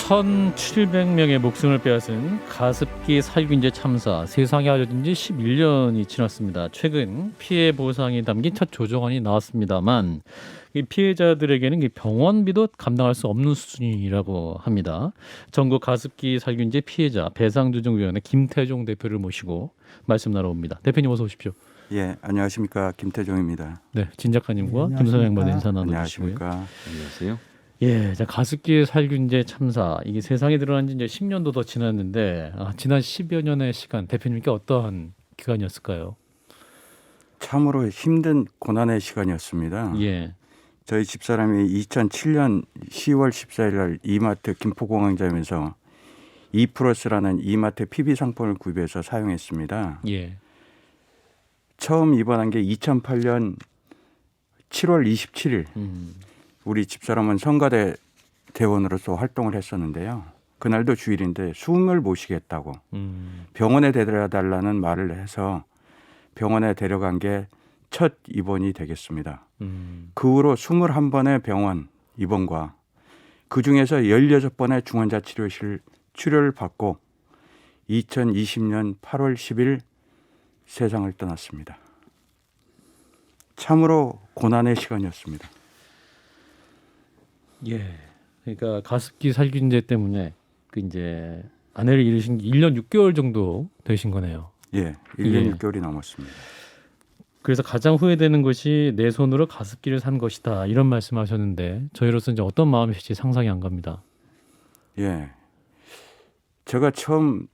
1,700명의 목숨을 빼앗은 가습기 살균제 참사, 세상에 알려진 지 11년이 지났습니다. 최근 피해 보상이 담긴 첫 조정안이 나왔습니다만 이 피해자들에게는 이 병원비도 감당할 수 없는 수준이라고 합니다. 전국 가습기 살균제 피해자 배상조정위원회 김태종 대표를 모시고 말씀 나눠봅니다. 대표님 어서 오십시오. 예, 안녕하십니까, 김태종입니다. 네, 진 작가님과 김선영 양반 인사 나눠주시고요. 안녕하십니까. 안녕하세요. 예, 자, 가습기 살균제 참사 이게 세상에 드러난 지 이제 10년도 더 지났는데 지난 10여 년의 시간 대표님께 어떠한 기간이었을까요? 참으로 힘든 고난의 시간이었습니다. 예, 저희 집사람이 2007년 10월 14일 날 이마트 김포공항점에서 이플러스라는 이마트 PB 상품을 구입해서 사용했습니다. 예, 처음 입원한 게 2008년 7월 27일. 우리 집사람은 성가대 대원으로서 활동을 했었는데요. 그날도 주일인데 숨을 못 쉬겠다고 병원에 데려달라는 말을 해서 병원에 데려간 게 첫 입원이 되겠습니다. 그 후로 21번의 병원 입원과 그중에서 16번의 중환자 치료실 치료를 받고 2020년 8월 10일 세상을 떠났습니다. 참으로 고난의 시간이었습니다. 예. 그러니까 가습기 살균제 때문에 그 이제 아내를 잃으신 게 1년 6개월 정도 되신 거네요. 예, 1년 예. 6개월이 넘었습니다. 그래서 가장 후회되는 것이 내 손으로 가습기를 산 것이다 이런 말씀하셨는데 저희로서 이제 어떤 마음이실지 상상이 안 갑니다. 예, 제가 처음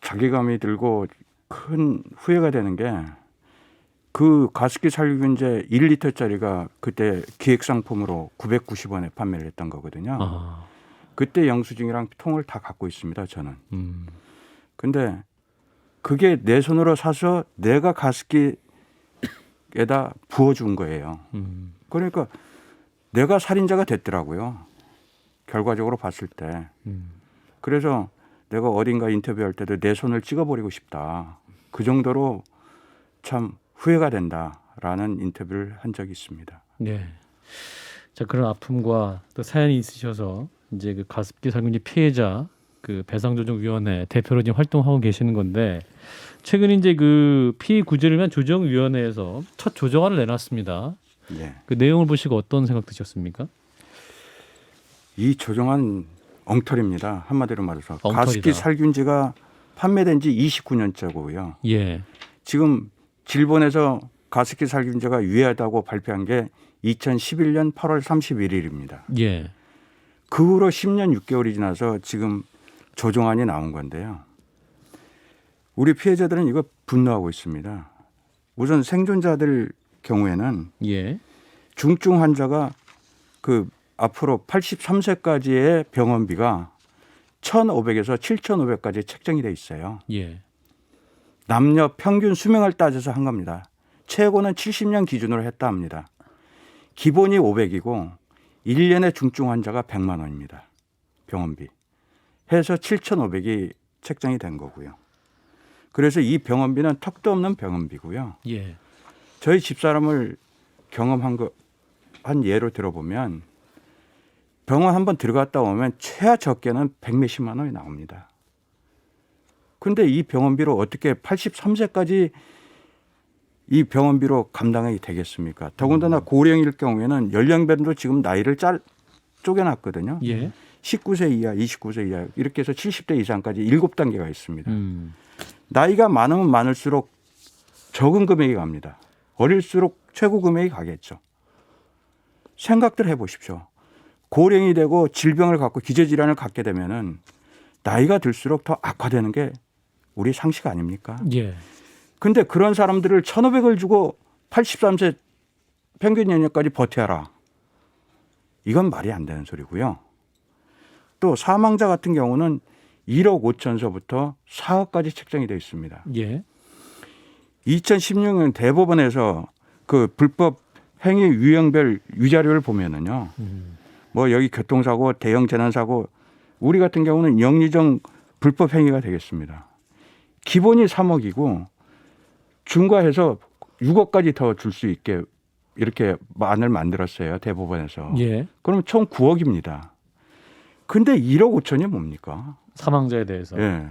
자괴감이 들고 큰 후회가 되는 게 그 가습기 살균제 1리터짜리가 그때 기획 상품으로 990원에 판매를 했던 거거든요. 아, 그때 영수증이랑 통을 다 갖고 있습니다, 저는. 음, 근데 그게 내 손으로 사서 내가 가습기에다 부어준 거예요. 그러니까 내가 살인자가 됐더라고요. 결과적으로 봤을 때. 그래서 내가 어딘가 인터뷰할 때도 내 손을 찍어버리고 싶다. 그 정도로 참 후회가 된다라는 인터뷰를 한 적이 있습니다. 네. 자, 그런 아픔과 또 사연이 있으셔서 이제 그 가습기 살균제 피해자 그 배상조정위원회 대표로 지금 활동하고 계시는 건데 최근 이제 그 피해 구제를 위한 조정위원회에서 첫 조정안을 내놨습니다. 예. 그 내용을 보시고 어떤 생각 드셨습니까? 이 조정안 엉터리입니다. 한마디로 말해서. 엉터리다. 가습기 살균제가 판매된 지 29년째고요. 예, 지금 질본에서 가습기 살균제가 유해하다고 발표한 게 2011년 8월 31일입니다. 예, 그 후로 10년 6개월이 지나서 지금 조정안이 나온 건데요. 우리 피해자들은 이거 분노하고 있습니다. 우선 생존자들 경우에는 예, 중증 환자가 그 앞으로 83세까지의 병원비가 1,500에서 7,500까지 책정이 돼 있어요. 예, 남녀 평균 수명을 따져서 한 겁니다. 최고는 70년 기준으로 했다 합니다. 기본이 500이고 1년에 중증 환자가 100만 원입니다. 병원비. 해서 7,500이 책정이 된 거고요. 그래서 이 병원비는 턱도 없는 병원비고요. 예, 저희 집사람을 경험한 한 예로 들어보면 병원 한번 들어갔다 오면 최하 적게는 100몇십만 원이 나옵니다. 근데 이 병원비로 어떻게 83세까지 이 병원비로 감당이 되겠습니까? 더군다나 고령일 경우에는 연령별로 지금 나이를 쪼개놨거든요. 예, 19세 이하, 29세 이하 이렇게 해서 70대 이상까지 7단계가 있습니다. 나이가 많으면 많을수록 적은 금액이 갑니다. 어릴수록 최고 금액이 가겠죠. 생각들 해보십시오. 고령이 되고 질병을 갖고 기저질환을 갖게 되면은 나이가 들수록 더 악화되는 게 우리 상식 아닙니까? 예, 근데 그런 사람들을 1,500을 주고 83세 평균 연령까지 버텨라. 이건 말이 안 되는 소리고요. 또 사망자 같은 경우는 1억 5천서부터 4억까지 책정이 되어 있습니다. 예, 2016년 대법원에서 그 불법 행위 유형별 위자료를 보면은요. 뭐 여기 교통사고, 대형 재난사고 우리 같은 경우는 영리정 불법 행위가 되겠습니다. 기본이 3억이고 중과해서 6억까지 더 줄 수 있게 이렇게 안을 만들었어요. 대법원에서. 예, 그럼 총 9억입니다. 근데 1억 5천이 뭡니까? 사망자에 대해서. 예.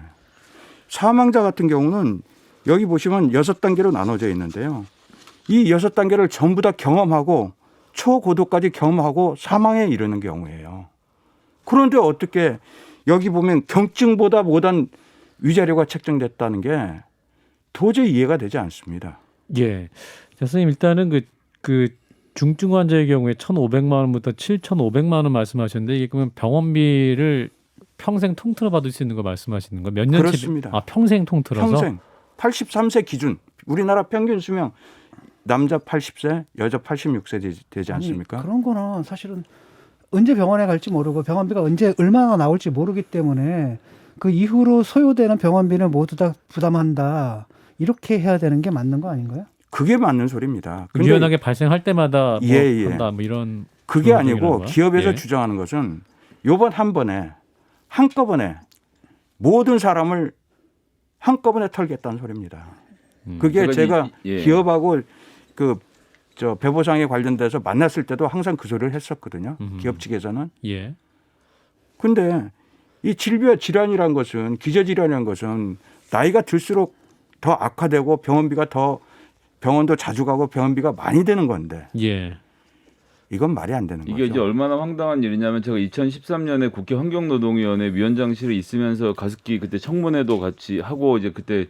사망자 같은 경우는 여기 보시면 6단계로 나눠져 있는데요. 이 6단계를 전부 다 경험하고 초고도까지 경험하고 사망에 이르는 경우예요. 그런데 어떻게 여기 보면 경증보다 못한 위자료가 책정됐다는 게 도저히 이해가 되지 않습니다. 예. 자, 선생님 일단은 그 중증 환자의 경우에 1,500만 원부터 7,500만 원 말씀하셨는데 이게 그러면 병원비를 평생 통틀어 받을 수 있는 거 말씀하시는 거 몇 년치? 그렇습니다. 아, 평생 통틀어서? 평생 83세 기준 우리나라 평균 수명 남자 80세, 여자 86세 되지 않습니까? 아니, 그런 거는 사실은 언제 병원에 갈지 모르고 병원비가 언제 얼마나 나올지 모르기 때문에 그 이후로 소요되는 병원비는 모두 다 부담한다. 이렇게 해야 되는 게 맞는 거 아닌가요? 그게 맞는 소리입니다. 근데 유연하게 발생할 때마다 뭐 예. 한다 뭐 이런 그게 그런 얘기를 아니고 하는 거야? 기업에서 예. 주장하는 것은 요번 한 번에 한꺼번에 모든 사람을 한꺼번에 털겠다는 소리입니다. 그게 제가 예. 기업하고 저 배보상에 관련돼서 만났을 때도 항상 그 소리를 했었거든요. 기업 측에서는. 예. 근데 이 질병이라는 것은 기저질환이라는 것은 나이가 들수록 더 악화되고 병원도 자주 가고 병원비가 많이 드는 건데 예. 이건 말이 안 되는 이게 거죠. 이제 얼마나 황당한 일이냐면 제가 2013년에 국회 환경노동위원회 위원장실에 있으면서 가습기 그때 청문회도 같이 하고 이제 그때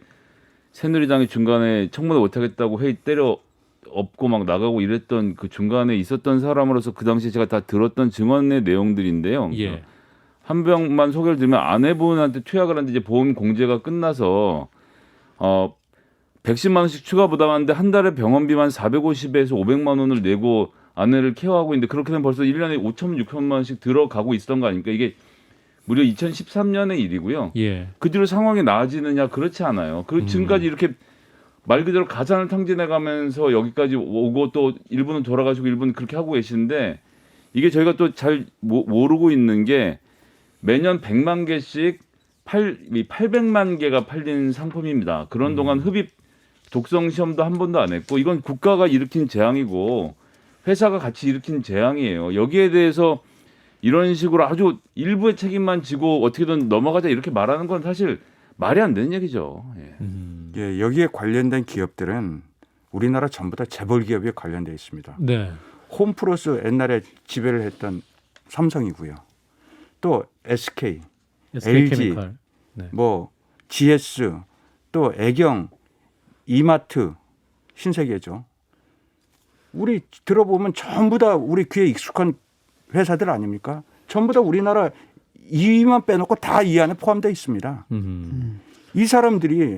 새누리당이 중간에 청문회 못하겠다고 회의 때려 엎고 막 나가고 이랬던 그 중간에 있었던 사람으로서 그 당시에 제가 다 들었던 증언의 내용들인데요. 예. 한 병만 소개를 드리면 아내분한테 투약을 하는데 이제 보험 공제가 끝나서 110만 원씩 추가 부담하는데 한 달에 병원비만 450에서 500만 원을 내고 아내를 케어하고 있는데 그렇게 되면 벌써 1년에 5천 6천만 원씩 들어가고 있었던 거 아닙니까? 이게 무려 2013년의 일이고요. 예. 그 뒤로 상황이 나아지느냐 그렇지 않아요. 그 지금까지 이렇게 말 그대로 가산을 탕진해가면서 여기까지 오고 또 일부는 돌아가시고 일부는 그렇게 하고 계시는데 이게 저희가 또 잘 모르고 있는 게 매년 100만 개씩 800만 개가 팔린 상품입니다. 그런 동안 흡입 독성 시험도 한 번도 안 했고 이건 국가가 일으킨 재앙이고 회사가 같이 일으킨 재앙이에요. 여기에 대해서 이런 식으로 아주 일부의 책임만 지고 어떻게든 넘어가자 이렇게 말하는 건 사실 말이 안 되는 얘기죠. 예. 예, 여기에 관련된 기업들은 우리나라 전부 다 재벌 기업에 관련돼 있습니다. 네. 홈플러스 옛날에 지배를 했던 삼성이고요. 또 SK, LG, 케미칼. 네. 뭐 GS, 또 애경, 이마트, 신세계죠. 우리 들어보면 전부 다 우리 귀에 익숙한 회사들 아닙니까? 전부 다 우리나라 2위만 빼놓고 다 이 안에 포함되어 있습니다. 이 사람들이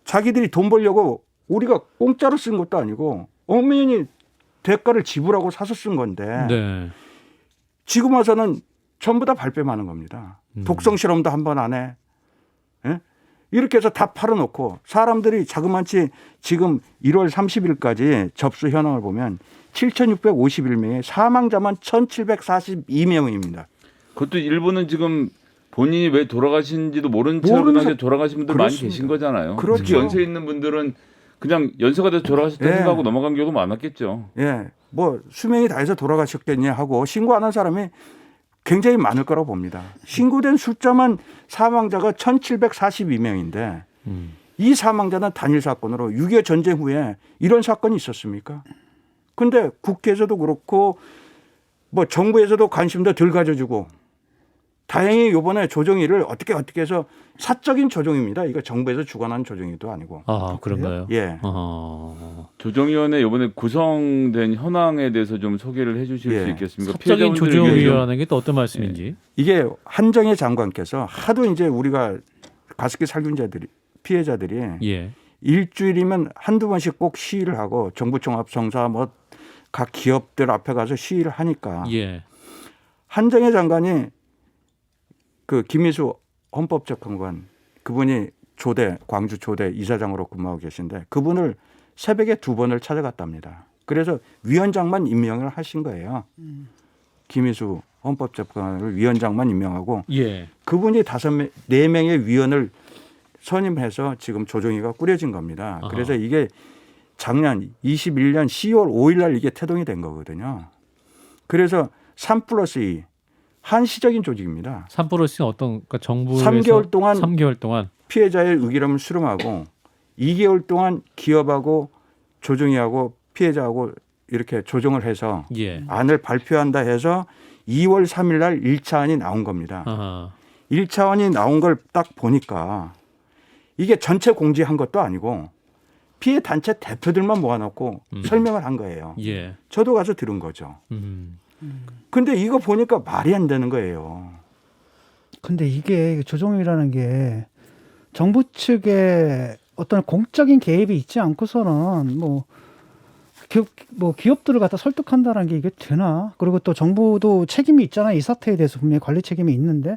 자기들이 돈 벌려고 우리가 공짜로 쓴 것도 아니고 엄연히 대가를 지불하고 사서 쓴 건데 네. 지금 와서는 전부 다 발뺌하는 겁니다. 독성 실험도 한 번 안 해. 예? 이렇게 해서 다 팔아놓고 사람들이 자그마치 지금 1월 30일까지 접수 현황을 보면 7,651명에 사망자만 1,742명입니다. 그것도 일부는 지금 본인이 왜 돌아가신지도 모른 채로 그 당시에 돌아가신 분들 많이 그렇습니다. 계신 거잖아요. 그렇죠. 특히 연세 있는 분들은 그냥 연세가 돼서 돌아가셨다 예. 생각하고 넘어간 경우도 많았겠죠. 예, 뭐 수명이 다해서 돌아가셨겠냐 하고 신고 안 한 사람이 굉장히 많을 거라고 봅니다. 신고된 숫자만 사망자가 1,742명인데 이 사망자는 단일 사건으로 6.25 전쟁 후에 이런 사건이 있었습니까? 근데 국회에서도 그렇고 뭐 정부에서도 관심도 덜 가져주고 다행히 이번에 조정위를 어떻게 해서 사적인 조정입니다. 이거 정부에서 주관한 조정위도 아니고. 아, 그런가요? 예. 조정위원회 이번에 구성된 현황에 대해서 좀 소개를 해주실 예. 수 있겠습니까? 사적인 피해자분들에게 조정위원회는 게 또 어떤 말씀인지. 이게 한정혜 장관께서 하도 이제 우리가 가습기 살균자들이 피해자들이 예. 일주일이면 한두 번씩 꼭 시위를 하고 정부 종합성사 뭐 각 기업들 앞에 가서 시위를 하니까 예. 한정혜 장관이 그 김희수 헌법재판관 그분이 광주 조대 이사장으로 근무하고 계신데 그분을 새벽에 2번을 찾아갔답니다. 그래서 위원장만 임명을 하신 거예요. 김희수 헌법재판관을 위원장만 임명하고 예. 그분이 4명의 위원을 선임해서 지금 조정위가 꾸려진 겁니다. 아하. 그래서 이게 작년 21년 10월 5일 날 이게 태동이 된 거거든요. 그래서 3+2 한시적인 조직입니다. 3%씩 어떤 그러니까 정부에서 3개월 동안 3개월 동안 피해자의 의기름을 수렴하고 2개월 동안 기업하고 조정위하고 피해자하고 이렇게 조정을 해서 예. 안을 발표한다 해서 2월 3일 날 1차안이 나온 겁니다. 아하. 1차안이 나온 걸 딱 보니까 이게 전체 공지한 것도 아니고 피해 단체 대표들만 모아놓고 설명을 한 거예요. 예. 저도 가서 들은 거죠. 음. 근데 이거 보니까 말이 안 되는 거예요. 근데 이게 조정이라는 게 정부 측에 어떤 공적인 개입이 있지 않고서는 기업들을 갖다 설득한다는 게 이게 되나? 그리고 또 정부도 책임이 있잖아요. 이 사태에 대해서 분명히 관리 책임이 있는데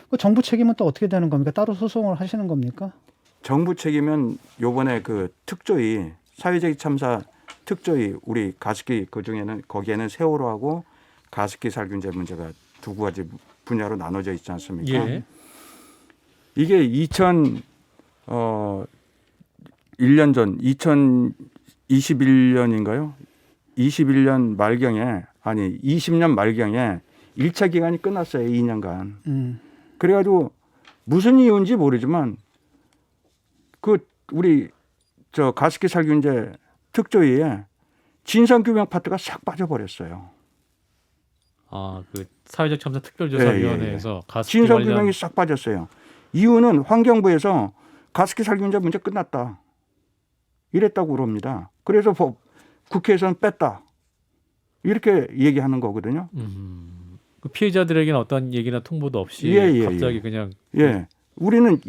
그 정부 책임은 또 어떻게 되는 겁니까? 따로 소송을 하시는 겁니까? 정부 책임은 요번에 그 특조위 사회적 참사 특조위 우리 가습기 그중에는 거기에는 세월호하고 가습기 살균제 문제가 두 가지 분야로 나눠져 있지 않습니까? 예. 이게 1년 전 2021년인가요? 21년 말경에 아니 20년 말경에 1차 기간이 끝났어요. 2년간. 그래가지고 무슨 이유인지 모르지만 그 우리 저 가습기 살균제 특조위에 진상규명 파트가 싹 빠져버렸어요. 아, 그 사회적 참사 특별조사위원회에서 가습기 진상규명이 관련 싹 빠졌어요. 이유는 환경부에서 가습기 살균제 문제 끝났다. 이랬다고 그럽니다. 그래서 국회에서는 뺐다. 이렇게 얘기하는 거거든요. 그 피해자들에게는 어떤 얘기나 통보도 없이 갑자기 그냥 예, 우리는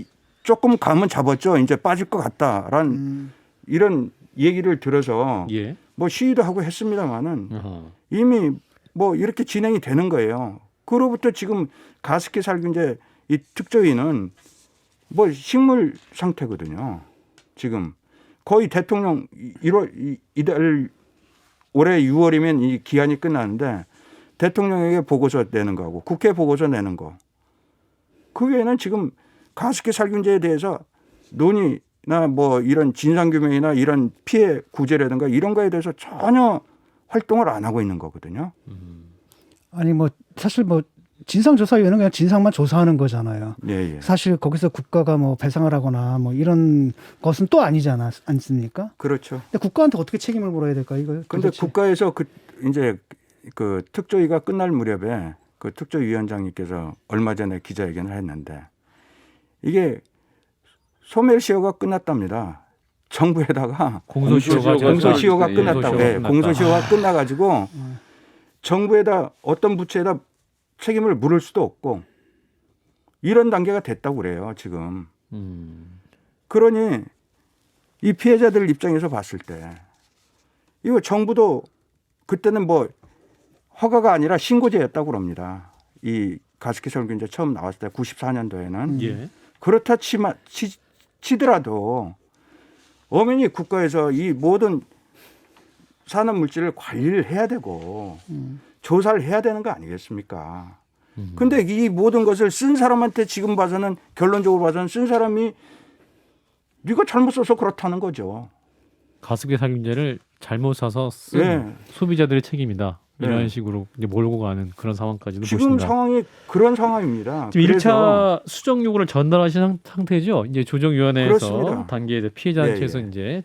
조금 감은 잡았죠. 이제 빠질 것 같다라는 이런 얘기를 들어서 예. 뭐 시위도 하고 했습니다만은 어허. 이미 뭐 이렇게 진행이 되는 거예요. 그로부터 지금 가습기 살균제 이 특조위는 뭐 식물 상태거든요. 지금 거의 대통령 1월 이달 올해 6월이면 이 기한이 끝나는데 대통령에게 보고서 내는 거하고 국회 보고서 내는 거. 그 외에는 지금 가습기 살균제에 대해서 논의나 뭐 이런 진상규명이나 이런 피해 구제라든가 이런 거에 대해서 전혀 활동을 안 하고 있는 거거든요. 아니 사실 진상조사위원회는 그냥 진상만 조사하는 거잖아요. 예, 예. 사실 거기서 국가가 배상을 하거나 이런 것은 또 아니잖아, 않습니까? 그렇죠. 근데 국가한테 어떻게 책임을 물어야 될까 이거? 근데 국가에서 이제 그 특조위가 끝날 무렵에 그 특조위원장님께서 얼마 전에 기자회견을 했는데 이게 소멸시효가 끝났답니다. 정부에다가 공소시효가 끝났다고. 네, 공소시효가 끝나가지고 정부에다 어떤 부처에다 책임을 물을 수도 없고 이런 단계가 됐다고 그래요 지금. 그러니 이 피해자들 입장에서 봤을 때 이거 정부도 그때는 허가가 아니라 신고제였다고 그럽니다. 이 가습기 살균제 처음 나왔을 때 94년도에는 예. 그렇다 치더라도 엄연히 국가에서 이 모든 산업 물질을 관리를 해야 되고 조사를 해야 되는 거 아니겠습니까? 근데 이 모든 것을 쓴 사람한테 지금 봐서는 결론적으로 봐서는 쓴 사람이 네가 잘못 써서 그렇다는 거죠. 가습기 살균제를 잘못 사서 쓴 소비자들의 책임이다. 이런 식으로 이제 몰고 가는 그런 상황까지도 지금 보신다. 상황이 그런 상황입니다. 지금 1차 수정 요구를 전달하신 상태죠. 이제 조정위원회에서 그렇습니다. 단계에서 피해자한테서 이제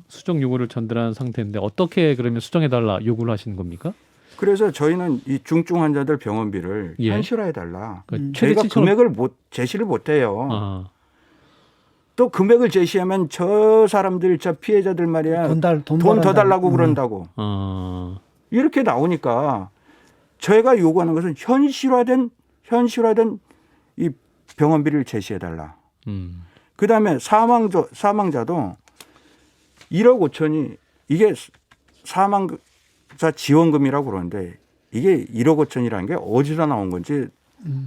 수정 요구를 전달한 상태인데 어떻게 그러면 수정해달라 요구를 하시는 겁니까? 그래서 저희는 이 중증 환자들 병원비를 예. 현실화해달라. 최대 저희가 7,000원 금액을 제시를 못해요. 아, 또 금액을 제시하면 저 사람들, 저 피해자들 말이야 돈 더 달라고 그런다고. 아, 이렇게 나오니까 저희가 요구하는 것은 현실화된 이 병원비를 제시해달라. 그다음에 사망자도 1억 5천이 이게 사망자 지원금이라고 그러는데 이게 1억 5천이라는 게 어디서 나온 건지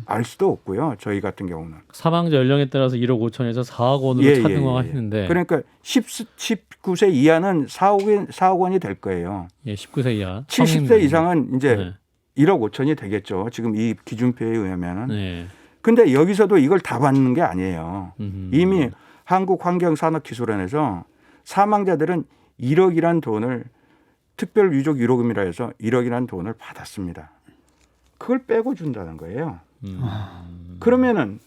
알 수도 없고요. 저희 같은 경우는. 사망자 연령에 따라서 1억 5천에서 4억 원으로 차등화하시는데 그러니까 19세 이하는 4억 원이 될 거예요. 예, 19세 이하 70세 이상은 이제 네. 1억 5천이 되겠죠. 지금 이 기준표에 의하면은. 네. 근데 여기서도 이걸 다 받는 게 아니에요. 이미 한국환경산업기술원에서 사망자들은 1억이란 돈을 특별유족 위로금이라 해서 1억이란 돈을 받았습니다. 그걸 빼고 준다는 거예요. 음. 그러면은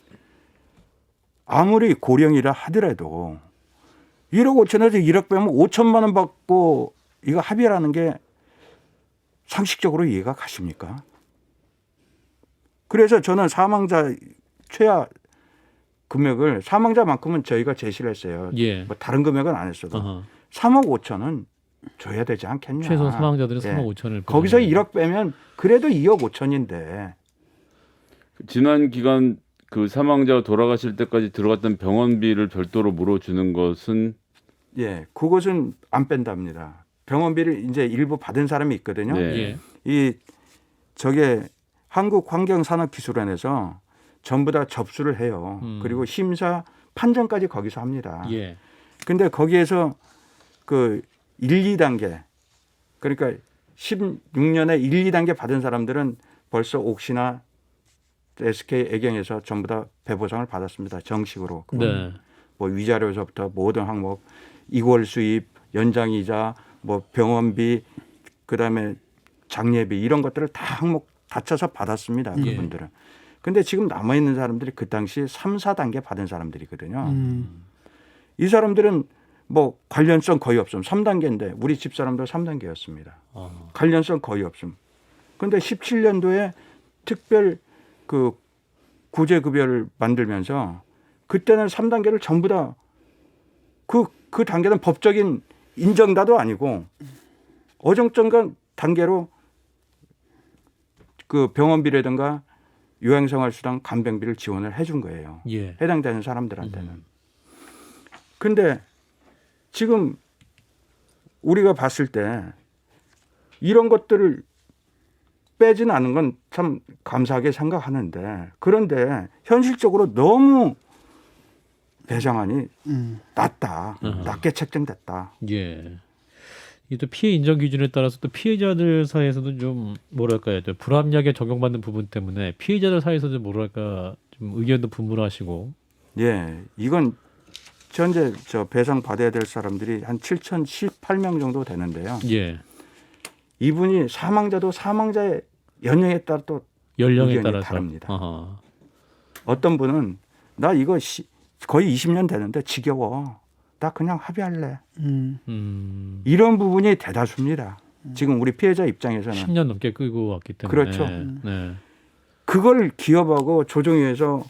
아무리 고령이라 하더라도 1억 5천에서 1억 빼면 5천만 원 받고 이거 합의라는 게 상식적으로 이해가 가십니까? 그래서 저는 사망자 최하 금액을 사망자만큼은 저희가 제시를 했어요. 예. 뭐 다른 금액은 안 했어도 아하. 3억 5천은 줘야 되지 않겠냐. 최소 사망자들은 예. 3억 5천을 거기서 1억 빼면 그래도 2억 5천인데 지난 기간 그 사망자가 돌아가실 때까지 들어갔던 병원비를 별도로 물어주는 것은 예, 그것은 안 뺀답니다. 병원비를 이제 일부 받은 사람이 있거든요. 네. 예. 이 저게 한국환경산업기술원에서 전부 다 접수를 해요. 그리고 심사 판정까지 거기서 합니다. 예. 근데 거기에서 그 1, 2단계 그러니까 16년에 1, 2단계 받은 사람들은 벌써 옥시나 SK 애경에서 전부 다 배보상을 받았습니다. 정식으로. 네. 뭐 위자료서부터 모든 항목, 이월 수입, 연장이자, 뭐 병원비, 그다음에 장례비 이런 것들을 다 항목 다 쳐서 받았습니다. 예. 그분들은. 근데 지금 남아 있는 사람들이 그 당시 3, 4단계 받은 사람들이거든요. 이 사람들은 뭐 관련성 거의 없음. 3단계인데 우리 집사람도 3단계였습니다. 아. 관련성 거의 없음. 근데 17년도에 특별 그 구제급여를 만들면서 그때는 3단계를 전부 다 그 단계는 법적인 인정다도 아니고 어정쩡한 단계로 그 병원비라든가 요양생활수당 간병비를 지원을 해준 거예요. 예. 해당되는 사람들한테는. 근데 지금 우리가 봤을 때 이런 것들을 빼지는 않은 건 참 감사하게 생각하는데 그런데 현실적으로 너무 배상안이 낮다. 낮게 책정됐다. 예. 이 또 피해 인정 기준에 따라서 또 피해자들 사이에서도 좀 뭐랄까요, 또 불합리하게 적용받는 부분 때문에 피해자들 사이에서도 뭐랄까 좀 의견도 분분하시고. 예, 이건 현재 저 배상 받아야 될 사람들이 한 7,018명 정도 되는데요. 예. 이분이 사망자도 사망자의 연령에 따라 또 연령에 의견이 따라서 다릅니다. 아하. 어떤 분은 나 이거 거의 20년 되는데 지겨워. 나 그냥 합의할래. 이런 부분이 대다수입니다. 지금 우리 피해자 입장에서는. 10년 넘게 끌고 왔기 때문에. 그렇죠. 네. 그걸 기업하고 조정위에서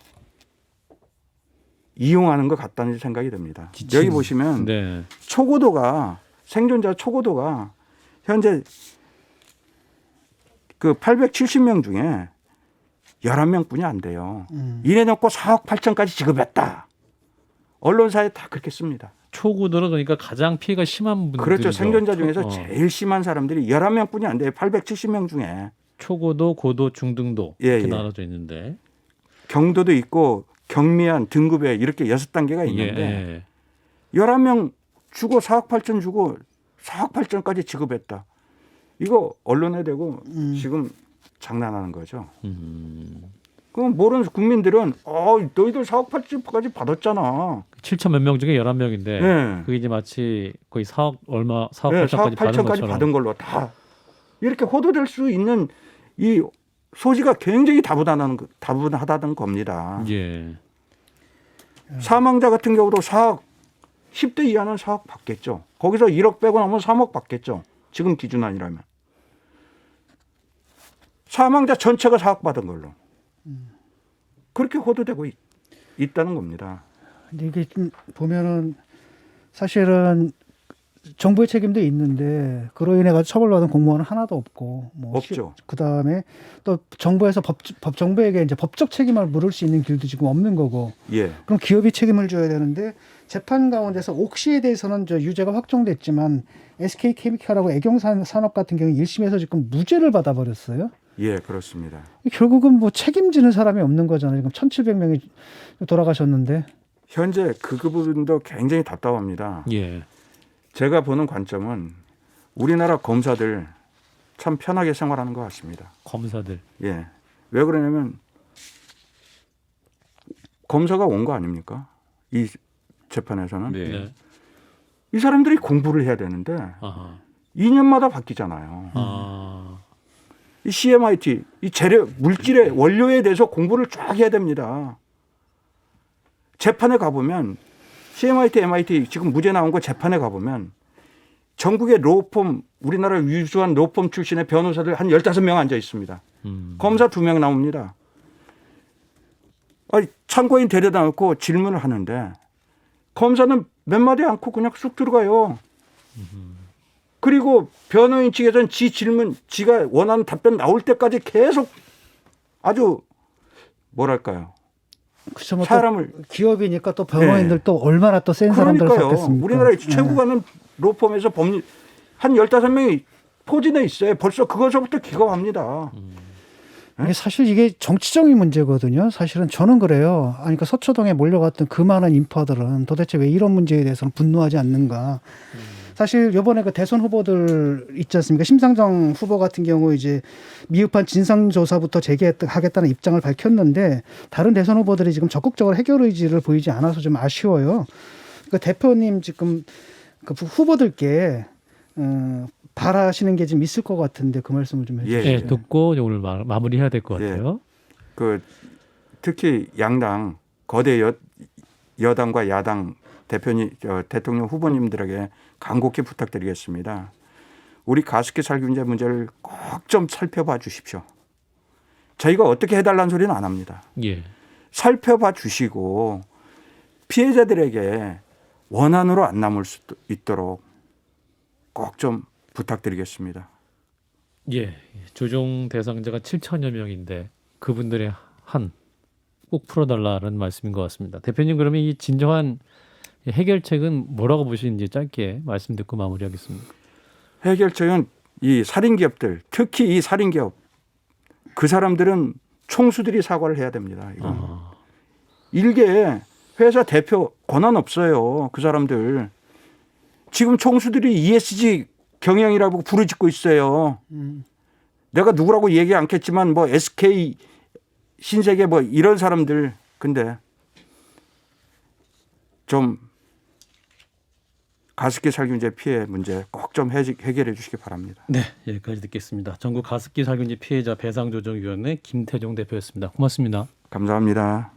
이용하는 것 같다는 생각이 듭니다. 지침. 여기 보시면 네. 초고도가 생존자 초고도가 현재 그 870명 중에 11명뿐이 안 돼요. 이래놓고 4억 8천까지 지급했다. 언론사에 다 그렇게 씁니다. 초고도는 그러니까 가장 피해가 심한 분들이죠. 그렇죠. 생존자 중에서 제일 심한 사람들이 11명뿐이 안 돼요. 870명 중에. 초고도, 고도, 중등도 예, 이렇게 예. 나눠져 있는데. 경도도 있고 경미한 등급에 이렇게 6단계가 있는데 예. 11명 주고 4억 8천 주고 4억 8천까지 지급했다. 이거 언론에 대고 지금 장난하는 거죠. 그럼 모르는 국민들은 너희들 4억 8천까지 받았잖아. 7천 몇 명 중에 11명인데 네. 그게 이제 마치 거의 4억 얼마 4억 네, 8천까지 4억 받은 8천까지 것처럼. 받은 걸로 다 이렇게 호도될 수 있는 이 소지가 굉장히 다분하다는 겁니다. 예. 사망자 같은 경우도 4억 10대 이하는 4억 받겠죠. 거기서 1억 빼고 나면 3억 받겠죠. 지금 기준 아니라면. 사망자 전체가 4억 받은 걸로. 그렇게 호도되고 있다는 겁니다. 근데 이게 좀 보면은 사실은 정부의 책임도 있는데 그로 인해 가지고 처벌받은 공무원은 하나도 없고 뭐 없죠. 그다음에 또 정부에서 정부에게 이제 법적 책임을 물을 수 있는 길도 지금 없는 거고. 예. 그럼 기업이 책임을 져야 되는데 재판 가운데서 옥시에 대해서는 저 유죄가 확정됐지만 SK케미칼하고 애경산업 같은 경우 1심에서 지금 무죄를 받아버렸어요. 예, 그렇습니다. 결국은 뭐 책임지는 사람이 없는 거잖아요. 지금 1,700명이 돌아가셨는데. 현재 그 부분도 굉장히 답답합니다. 예. 제가 보는 관점은 우리나라 검사들 참 편하게 생활하는 것 같습니다. 검사들. 예. 왜 그러냐면 검사가 온 거 아닙니까? 이 재판에서는. 네. 네. 이 사람들이 공부를 해야 되는데 아하. 2년마다 바뀌잖아요. 아. 이 CMIT 이 재료 물질의 원료에 대해서 공부를 쫙 해야 됩니다. 재판에 가보면 CMIT, MIT 지금 무죄 나온 거 재판에 가보면 전국의 로펌 우리나라 유수한 로펌 출신의 변호사들 한 15명 앉아 있습니다. 검사 2명 나옵니다. 아니, 참고인 데려다 놓고 질문을 하는데 검사는 몇 마디 않고 그냥 쑥 들어가요. 그리고 변호인 측에서는 지 질문, 지가 원하는 답변 나올 때까지 계속 아주 뭐랄까요. 그쵸, 뭐 사람을 또 기업이니까 또 변호인들 또 얼마나 또 센 사람들을 그러니까요. 갖겠습니까? 우리나라의 최고 가는 로펌에서 법률 한 15명이 포진해 있어요. 벌써 그것서부터 기겁합니다. 이게 사실 이게 정치적인 문제거든요. 사실은 저는 그래요. 아니, 그러니까 서초동에 몰려갔던 그 많은 인파들은 도대체 왜 이런 문제에 대해서는 분노하지 않는가. 사실 이번에 그 대선 후보들 있지 않습니까? 심상정 후보 같은 경우 이제 미흡한 진상조사부터 재개하겠다는 입장을 밝혔는데 다른 대선 후보들이 지금 적극적으로 해결 의지를 보이지 않아서 좀 아쉬워요. 그 대표님 지금 그 후보들께 바라시는 게 좀 있을 것 같은데 그 말씀을 좀 해주시죠. 예, 듣고 오늘 마무리해야 될 것 같아요. 그 특히 양당 거대 여당과 야당 대통령 후보님들에게 간곡히 부탁드리겠습니다. 우리 가습기 살균제 문제를 꼭 좀 살펴봐 주십시오. 저희가 어떻게 해달라는 소리는 안 합니다. 예. 살펴봐 주시고 피해자들에게 원한으로 안 남을 수 있도록 꼭 좀 부탁드리겠습니다. 예. 조정 대상자가 7천여 명인데 그분들의 한 꼭 풀어달라는 말씀인 것 같습니다. 대표님 그러면 이 진정한 해결책은 뭐라고 보시는지 짧게 말씀 듣고 마무리하겠습니다. 해결책은 이 살인기업들, 특히 이 살인기업 그 사람들은 총수들이 사과를 해야 됩니다. 이건. 일개 회사 대표 권한 없어요. 그 사람들. 지금 총수들이 ESG 경영이라고 부르짖고 있어요. 내가 누구라고 얘기 않겠지만 뭐 SK 신세계 뭐 이런 사람들. 근데 좀 가습기 살균제 피해 문제 꼭 좀 해결해 주시기 바랍니다. 네, 여기까지 듣겠습니다. 전국 가습기 살균제 피해자 배상조정위원회 김태종 대표였습니다. 고맙습니다. 감사합니다.